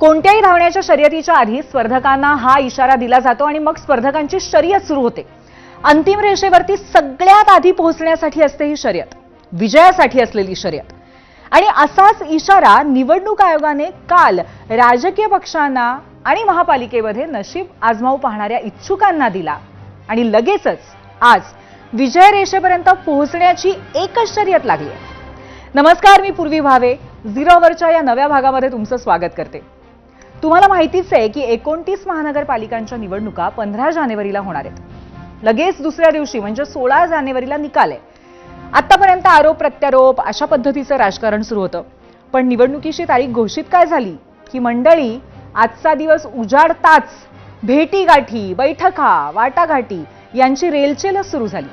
कोणत्याही धावण्याच्या शर्यतीच्या आधी स्पर्धकांना हा इशारा दिला जातो आणि मग स्पर्धकांची शर्यत सुरू होते। अंतिम रेषेवरती सगळ्यात आधी पोहोचण्यासाठी असते ही शर्यत, विजयासाठी असलेली शर्यत। आणि असाच इशारा निवडणूक आयोगाने काल राजकीय पक्षांना आणि महापालिकेमध्ये नशीब आजमावू पाहणाऱ्या इच्छुकांना दिला आणि लगेचच आज विजय रेषेपर्यंत पोहोचण्याची एकच शर्यत लागली आहे। नमस्कार, मी पूर्वी भावे झिरो अवरच्या या नव्या भागामध्ये तुमचं स्वागत करते। तुम्हाला माहितीच आहे की 29 महानगरपालिकांच्या निवडणुका 15 जानेवारीला होणार आहेत। लगेच दुसऱ्या दिवशी म्हणजे 16 जानेवारीला निकाल आहे। आतापर्यंत आरोप प्रत्यारोप अशा पद्धतीचं राजकारण सुरू होतं, पण निवडणुकीची तारीख घोषित काय झाली की मंडळी आजचा दिवस उजाडताच भेटीगाठी, बैठका, वाटाघाटी यांची रेलचेलच सुरू झाली।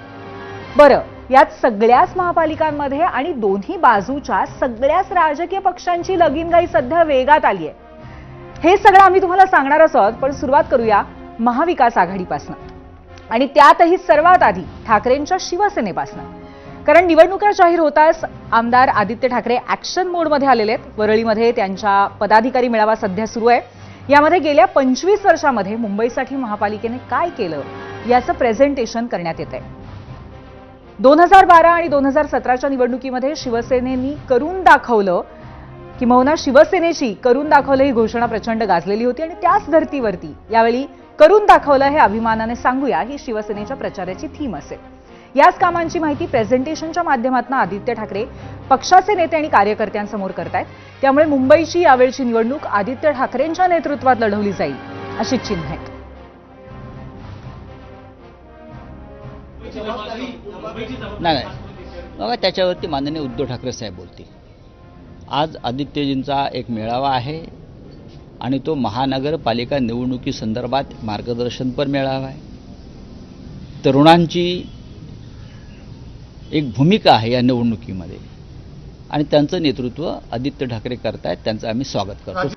बरं, यात सगळ्याच महापालिकांमध्ये आणि दोन्ही बाजूच्या सगळ्याच राजकीय पक्षांची लगीनगाई सध्या वेगात आली आहे। हे सगळं आम्ही तुम्हाला सांगणारच आहोत, पण सुरुवात करूया महाविकास आघाडीपासून आणि त्यातही सर्वात आधी ठाकरेंच्या शिवसेनेपासून। कारण निवडणुका जाहीर होताच आमदार आदित्य ठाकरे ऍक्शन मोडमध्ये आलेले आहेत। वरळीमध्ये त्यांच्या पदाधिकारी मेळावा सध्या सुरू आहे। यामध्ये गेल्या 25 वर्षांमध्ये मुंबईसाठी महापालिकेने काय केलं याचं प्रेझेंटेशन करण्यात येत आहे। 2012 आणि 2017च्या निवडणुकीमध्ये शिवसेनेनी करून दाखवलं, किंवा शिवसेनेची करून दाखवलं ही घोषणा प्रचंड गाजलेली होती आणि त्याच धर्तीवरती यावेळी करून दाखवलं हे अभिमानाने सांगूया ही शिवसेनेच्या प्रचाराची थीम असेल। याच कामांची माहिती प्रेझेंटेशनच्या माध्यमातून आदित्य ठाकरे पक्षाचे नेते आणि कार्यकर्त्यांसमोर करतायत। त्यामुळे मुंबईची यावेळची निवडणूक आदित्य ठाकरेंच्या नेतृत्वात लढवली जाईल अशी चिन्ह आहेत। नाही, बघा त्याच्यावरती माननीय उद्धव ठाकरे साहेब बोलतील। आज आदित्यजींचा एक मेळावा आहे आणि तो महानगरपालिका निवडणुकीसंदर्भात मार्गदर्शनपर मेळावा आहे। तरुणांची एक भूमिका आहे या निवडणुकीमध्ये आणि त्यांचं नेतृत्व आदित्य ठाकरे करतायत, त्यांचं आम्ही स्वागत करतो।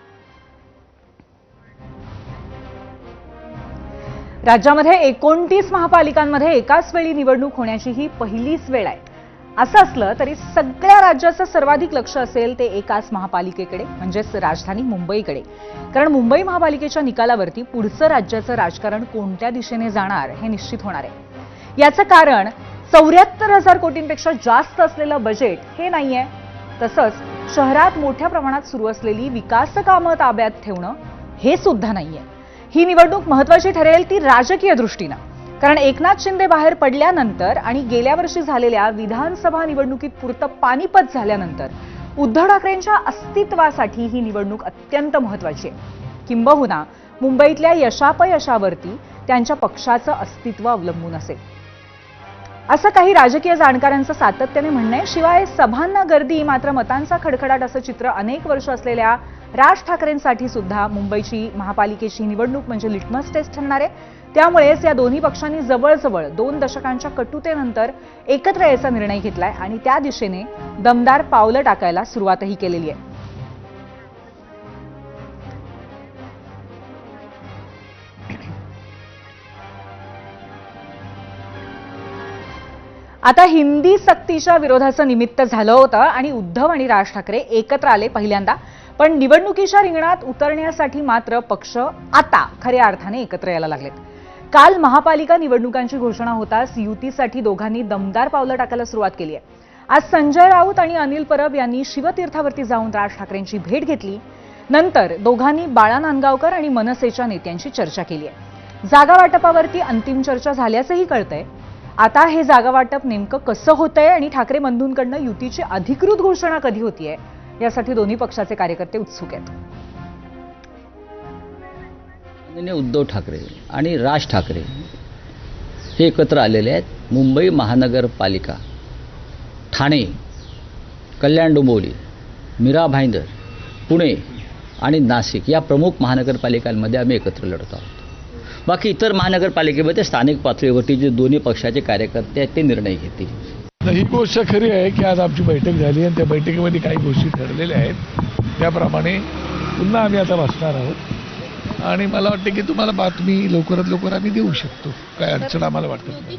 राज्यामध्ये 29 महापालिकांमध्ये एकाच वेळी निवडणूक होण्याची ही पहिलीच वेळ आहे। असं असलं तरी सगळ्या राज्याचं सर्वाधिक लक्ष असेल ते एकाच महापालिकेकडे, म्हणजेच राजधानी मुंबईकडे। कारण मुंबई महापालिकेच्या निकालावरती पुढचं राज्याचं राजकारण कोणत्या दिशेने जाणार हे निश्चित होणार आहे। याचं कारण 74,000 कोटींपेक्षा जास्त असलेलं बजेट हे नाहीये, तसंच शहरात मोठ्या प्रमाणात सुरू असलेली विकास कामं ताब्यात ठेवणं हे सुद्धा नाहीये। ही निवडणूक महत्त्वाची ठरेल ती राजकीय दृष्टीनं, कारण एकनाथ शिंदे बाहेर पडल्यानंतर आणि गेल्या वर्षी झालेल्या विधानसभा निवडणुकीत पुरतं पानिपत झाल्यानंतर उद्धव ठाकरेंच्या अस्तित्वासाठी ही निवडणूक अत्यंत महत्त्वाची आहे। किंबहुना मुंबईतल्या यशापयशावरती त्यांच्या पक्षाचं अस्तित्व अवलंबून असेल असं काही राजकीय जाणकारांचं सातत्याने म्हणणं आहे। शिवाय सभांना गर्दी मात्र मतांचा खडखडाट असं चित्र अनेक वर्ष असलेल्या राज ठाकरेंसाठी सुद्धा मुंबईची महापालिकेची निवडणूक म्हणजे लिटमस टेस्ट ठरणार आहे। त्यामुळेच या दोन्ही पक्षांनी जवळजवळ 2 दशकांच्या कटुतेनंतर एकत्र यायचा निर्णय घेतलाय आणि त्या दिशेने दमदार पावलं टाकायला सुरुवातही केलेली आहे। आता हिंदी सक्तीच्या विरोधाचं निमित्त झालं होतं आणि उद्धव आणि राज ठाकरे एकत्र आले पहिल्यांदा, पण निवडणुकीच्या रिंगणात उतरण्यासाठी मात्र पक्ष आता खऱ्या अर्थाने एकत्र यायला लागलेत। काल महापालिका निवडणुकांची घोषणा होताच युतीसाठी दोघांनी दमदार पावलं टाकायला सुरुवात केली आहे। आज संजय राऊत आणि अनिल परब यांनी शिवतीर्थावरती जाऊन राज ठाकरेंची भेट घेतली। नंतर दोघांनी बाळा नांदगावकर आणि मनसेच्या नेत्यांशी चर्चा केली आहे। जागा वाटपावरती अंतिम चर्चा झाल्याचंही कळतंय। आता हे जागा वाटप नेमकं कसं होतंय आणि ठाकरे बंधूंकडनं युतीची अधिकृत घोषणा कधी होतीये यासाठी दोन्ही पक्षाचे कार्यकर्ते उत्सुक आहेत। उद्धव ठाकरे आणि राज ठाकरे हे एकत्र आलेले आहेत। मुंबई महानगरपालिका, ठाणे, कल्याण डोंबिवली, मीरा भाईंदर, पुणे आणि नाशिक या प्रमुख महानगरपालिकांमध्ये आम्ही एकत्र लढत आहोत। बाकी इतर महानगरपालिकेमध्ये स्थानिक पातळीवरती जे दोन्ही पक्षाचे कार्यकर्ते आहेत ते निर्णय घेतील। ही गोष्ट खरी आहे की आज आमची बैठक झाली आणि त्या बैठकीमध्ये काही गोष्टी ठरलेल्या आहेत, त्याप्रमाणे पुन्हा आम्ही आता बसणार आहोत आणि मला वाटतं की तुम्हाला बातमी लवकरात लवकर आम्ही देऊ शकतो। काय अडचण आम्हाला वाटत नाही।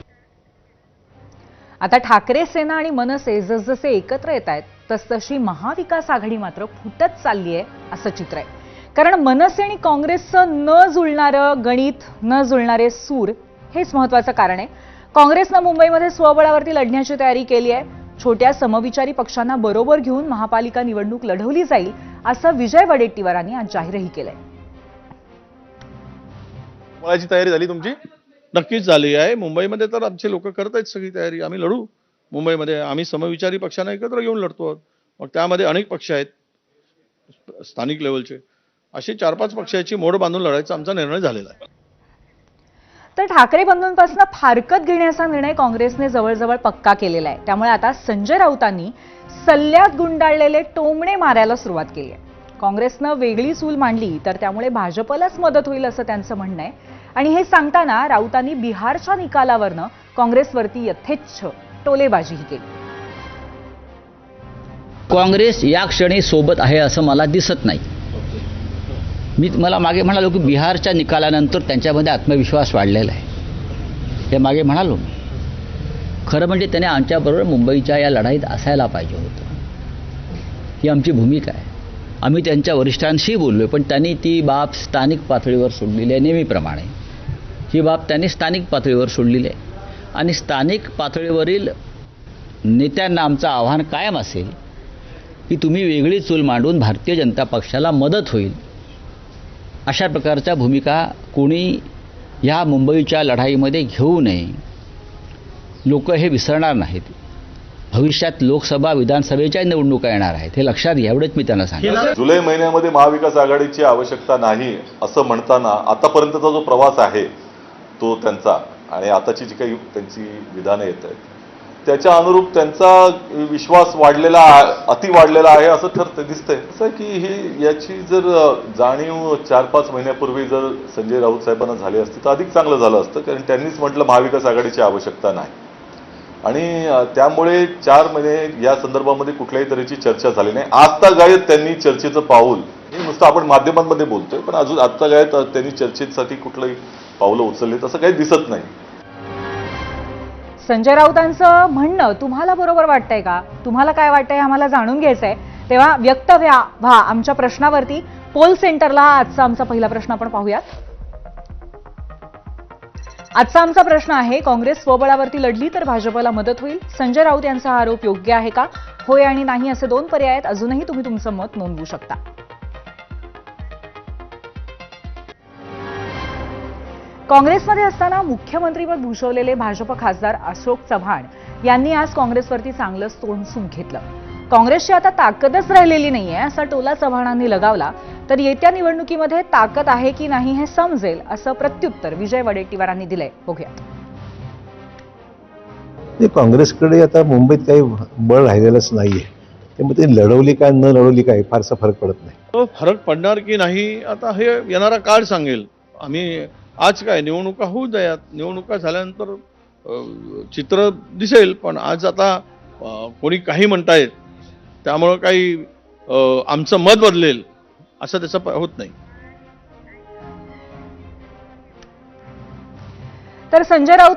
आता ठाकरे सेना आणि मनसे जसजसे एकत्र येत आहेत तसतशी महाविकास आघाडी मात्र फुटत चालली आहे असं चित्र आहे। कारण मनसे आणि काँग्रेसचं न जुळणारं गणित, न जुळणारे सूर हेच महत्वाचं कारण आहे. काँग्रेसनं मुंबईमध्ये स्वबळावरती लढण्याची तयारी केली आहे. छोट्या समविचारी पक्षांना बरोबर घेऊन महापालिका निवडणूक लढवली जाईल असं विजय वडेट्टीवारांनी आज जाहीरही केलंय. वळाची तयारी झाली तुमची? नक्कीच झाली आहे. मुंबईमध्ये तर आमचे लोक करत आहेत सगळी तयारी. आम्ही लढू मुंबईमध्ये. आम्ही समविचारी पक्षांना एकत्र घेऊन लढतो. मग त्यामध्ये अनेक पक्ष आहेत स्थानिक लेवलचे. असे 4-5 पक्षाची मोड बांधून लढायचा आमचा निर्णय झालेला आहे. तर ठाकरे बंधूंपासून फारकत घेण्याचा निर्णय काँग्रेसने जवळजवळ पक्का केलेला आहे. त्यामुळे आता संजय राऊतांनी सल्ल्यात गुंडाळलेले टोमणे मारायला सुरुवात केली आहे. काँग्रेसनं वेगळी चूल मांडली तर त्यामुळे भाजपलाच मदत होईल असं त्यांचं म्हणणं आहे. आणि हे सांगताना राऊतांनी बिहारच्या निकालावरनं काँग्रेसवरती यथेच्छ टोलेबाजीही केली. काँग्रेस या क्षणी सोबत आहे असं मला दिसत नाही. मला मागे म्हणालो की बिहारच्या निकालानंतर त्यांच्यामध्ये आत्मविश्वास वाढलेला आहे. हे मागे म्हणालो मी. खरं म्हणजे त्याने आमच्याबरोबर मुंबईच्या या लढाईत असायला पाहिजे होतं. ही आमची भूमिका आहे. आम्ही त्यांच्या वरिष्ठांशी बोललो, पण त्यांनी ती बाब स्थानिक पातळीवर सोडलेली आहे. नेहमीप्रमाणे ही बाब त्यांनी स्थानिक पातळीवर सोडलेली आहे. आणि स्थानिक पातळीवरील नेत्यांना आमचं आव्हान कायम असेल की तुम्ही वेगळी चूल मांडून भारतीय जनता पक्षाला मदत होईल अशा प्रकारच्या भूमिका कोणी ह्या मुंबईच्या लढाईमध्ये घेऊ नये. लोक हे विसरणार नाहीत. भविष्यात लोकसभा विधानसभेच्या निवडणुका येणार आहेत, हे लक्षात घ्या. एवढंच मी त्यांना सांगितलं. जुलै महिन्यामध्ये महाविकास आघाडीची आवश्यकता नाही असं म्हणताना आतापर्यंतचा जो प्रवास आहे तो त्यांचा आणि आताची जी काही त्यांची विधानं येत आहेत त्याच्या अनुरूप त्यांचा विश्वास वाढलेला अति वाढलेला आहे असं ठरतं दिसतंय. असं की ही याची जर जाणीव 4-5 महिन्यापूर्वी जर संजय राऊत साहेबांना झाली असती तर अधिक चांगलं झालं असतं. कारण त्यांनीच म्हटलं महाविकास आघाडीची आवश्यकता नाही आणि त्यामुळे 4 महिने या संदर्भामध्ये कुठल्याही तऱ्हेची चर्चा झाली नाही. आजतागायत त्यांनी चर्चेचं पाऊल, हे नुसतं आपण माध्यमांमध्ये बोलतोय पण अजून आजतागायत त्यांनी चर्चेसाठी कुठलंही पावलं उचलले तसं काही दिसत नाही. संजय राऊतांचं म्हणणं तुम्हाला बरोबर वाटतंय का? तुम्हाला काय वाटतंय आम्हाला जाणून घ्यायचंय. तेव्हा व्यक्त व्हा आमच्या प्रश्नावरती. पोल सेंटरला आजचा आमचा पहिला प्रश्न आपण पाहूयात. आजचा आमचा प्रश्न आहे, काँग्रेस स्वबळावरती लढली तर भाजपला मदत होईल. संजय राऊत यांचा हा आरोप योग्य आहे का? होय आणि नाही असे 2 पर्याय आहेत. अजूनही तुम्ही तुमचं मत नोंदवू शकता. काँग्रेसमध्ये असताना मुख्यमंत्रीपद भूषवलेले भाजप खासदार अशोक चव्हाण यांनी आज काँग्रेसवरती चांगलंच तोंडसूक घेतलं. काँग्रेसची आता ताकदच राहिलेली नाहीये असा टोला चव्हाणांनी लगावला. तर येत्या निवडणुकीमध्ये ताकद आहे की नाही हे समजेल असं प्रत्युत्तर विजय वडेट्टीवारांनी दिलंय. बघूया. काँग्रेसकडे आता मुंबईत काही बळ राहिलेलंच नाहीये. त्यामुळे ते लढवली काय न लढवली काय फारसा फरक पडत नाही. तो फरक पडणार की नाही आता हे येणारा काळ सांगेल. आम्ही आज काय निवडणुका होऊ द्यात. निवडणुका झाल्यानंतर चित्र दिसेल. पण आज आता कोणी काही म्हणतायत त्यामुळं काही आमचं मत बदलेल असं त्याचं होत नाही. तर संजय राऊत